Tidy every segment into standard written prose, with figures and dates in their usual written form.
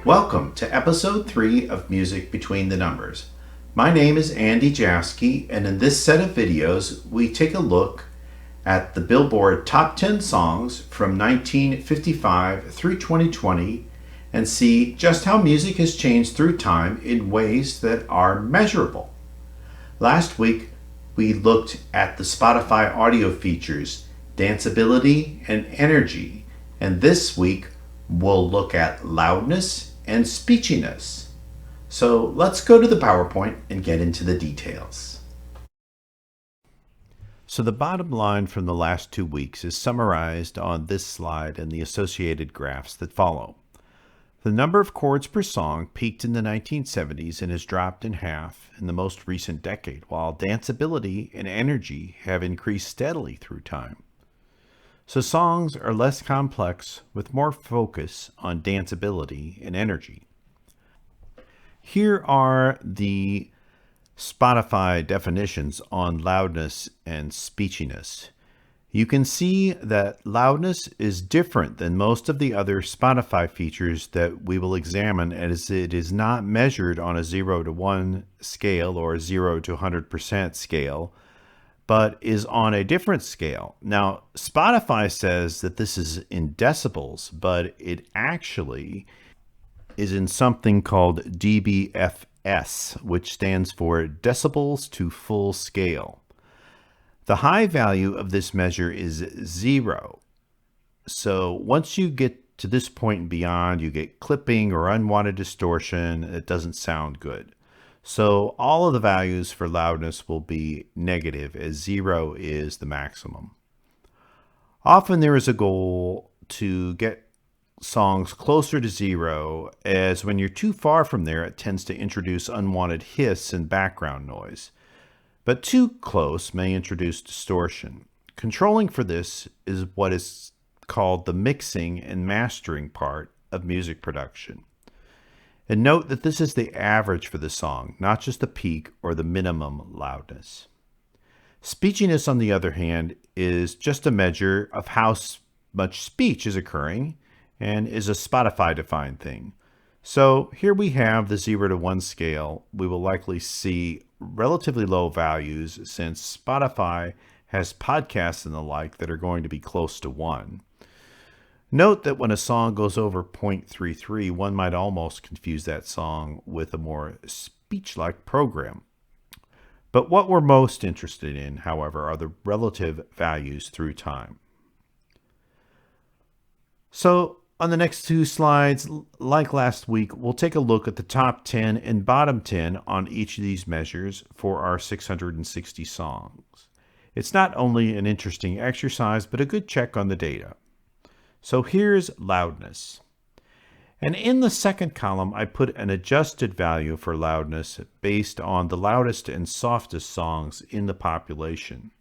Welcome to episode 3 of Music Between the Numbers. My name is Andy Jaski, and in this set of videos, we take a look at the Billboard Top 10 songs from 1955 through 2020 and see just how music has changed through time in ways that are measurable. Last week, we looked at the Spotify audio features, danceability and energy, and this week, we'll look at loudness and speechiness. So let's go to the PowerPoint and get into the details. So the bottom line from the last 2 weeks is summarized on this slide and the associated graphs that follow. The number of chords per song peaked in the 1970s and has dropped in half in the most recent decade, while danceability and energy have increased steadily through time. So songs are less complex with more focus on danceability and energy. Here are the Spotify definitions on loudness and speechiness. You can see that loudness is different than most of the other Spotify features that we will examine, as it is not measured on a 0 to 1 scale or a 0 to 100% scale, but is on a different scale. Now, Spotify says that this is in decibels, but it actually is in something called dBFS, which stands for decibels to full scale. The high value of this measure is 0. So once you get to this point and beyond, you get clipping or unwanted distortion. It doesn't sound good. So all of the values for loudness will be negative, as 0 is the maximum. Often there is a goal to get songs closer to 0, as when you're too far from there, it tends to introduce unwanted hiss and background noise. But too close may introduce distortion. Controlling for this is what is called the mixing and mastering part of music production. And note that this is the average for the song, not just the peak or the minimum loudness. Speechiness, on the other hand, is just a measure of how much speech is occurring and is a Spotify-defined thing. So here we have the 0 to 1 scale. We will likely see relatively low values since Spotify has podcasts and the like that are going to be close to 1. Note that when a song goes over 0.33, one might almost confuse that song with a more speech-like program. But what we're most interested in, however, are the relative values through time. So on the next 2 slides, like last week, we'll take a look at the top 10 and bottom 10 on each of these measures for our 660 songs. It's not only an interesting exercise, but a good check on the data. So here's loudness. And in the second column, I put an adjusted value for loudness based on the loudest and softest songs in the population.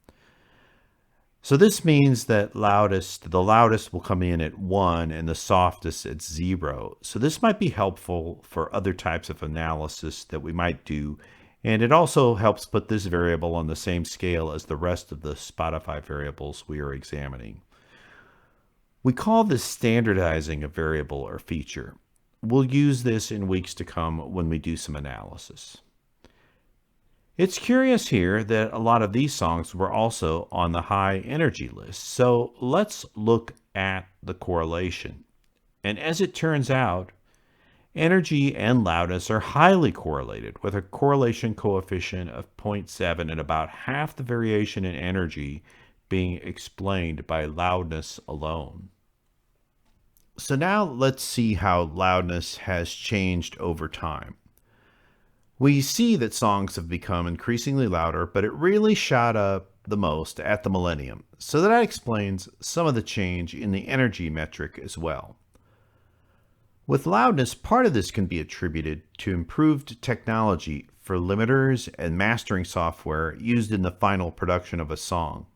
So this means that the loudest will come in at 1 and the softest at 0. So this might be helpful for other types of analysis that we might do. And it also helps put this variable on the same scale as the rest of the Spotify variables we are examining. We call this standardizing a variable or feature. We'll use this in weeks to come when we do some analysis. It's curious here that a lot of these songs were also on the high energy list. So let's look at the correlation. And as it turns out, energy and loudness are highly correlated, with a correlation coefficient of 0.7 and about half the variation in energy being explained by loudness alone. So now let's see how loudness has changed over time. We see that songs have become increasingly louder, but it really shot up the most at the millennium. So that explains some of the change in the energy metric as well. With loudness, part of this can be attributed to improved technology for limiters and mastering software used in the final production of a song.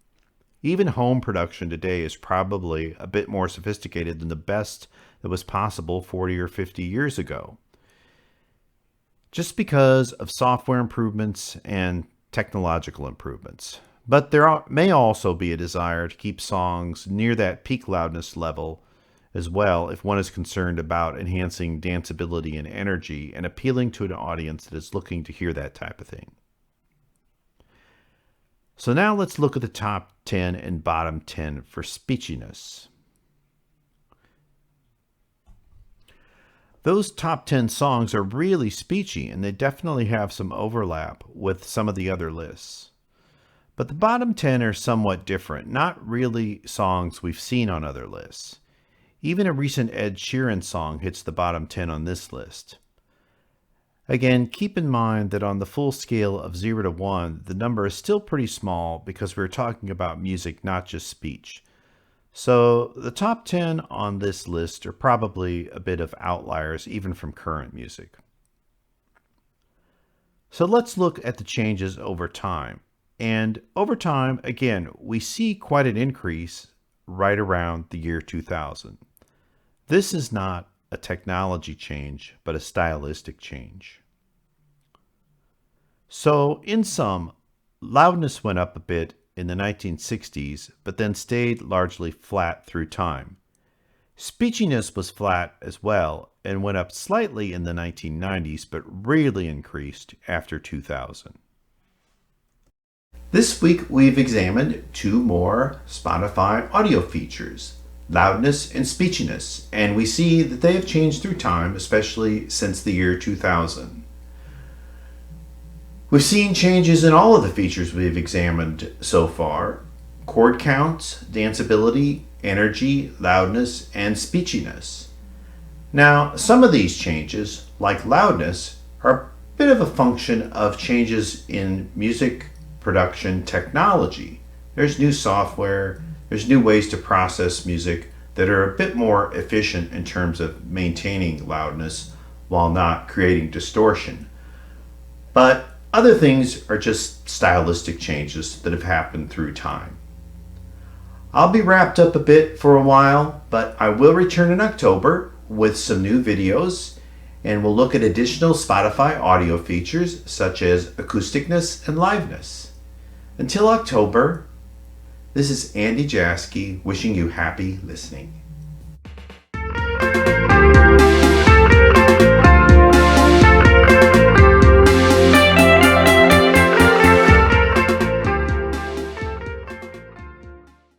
Even home production today is probably a bit more sophisticated than the best that was possible 40 or 50 years ago, just because of software improvements and technological improvements. But there may also be a desire to keep songs near that peak loudness level as well if one is concerned about enhancing danceability and energy and appealing to an audience that is looking to hear that type of thing. So now let's look at the top 10 and bottom 10 for speechiness. Those top 10 songs are really speechy, and they definitely have some overlap with some of the other lists. But the bottom 10 are somewhat different, not really songs we've seen on other lists. Even a recent Ed Sheeran song hits the bottom 10 on this list. Again, keep in mind that on the full scale of 0 to 1, the number is still pretty small because we're talking about music, not just speech. So the top 10 on this list are probably a bit of outliers even from current music. So let's look at the changes over time. And over time, again, we see quite an increase right around the year 2000. This is not a technology change, but a stylistic change. So in sum, loudness went up a bit in the 1960s, but then stayed largely flat through time. Speechiness was flat as well and went up slightly in the 1990s, but really increased after 2000. This week we've examined two more Spotify audio features, loudness and speechiness, and we see that they have changed through time, especially since the year 2000. We've seen changes in all of the features we've examined so far: chord counts, danceability, energy, loudness, and speechiness. Now, some of these changes, like loudness, are a bit of a function of changes in music production technology. There's new software, there's new ways to process music that are a bit more efficient in terms of maintaining loudness while not creating distortion. But other things are just stylistic changes that have happened through time. I'll be wrapped up a bit for a while, but I will return in October with some new videos, and we'll look at additional Spotify audio features such as acousticness and liveness. Until October, this is Andy Jaski wishing you happy listening.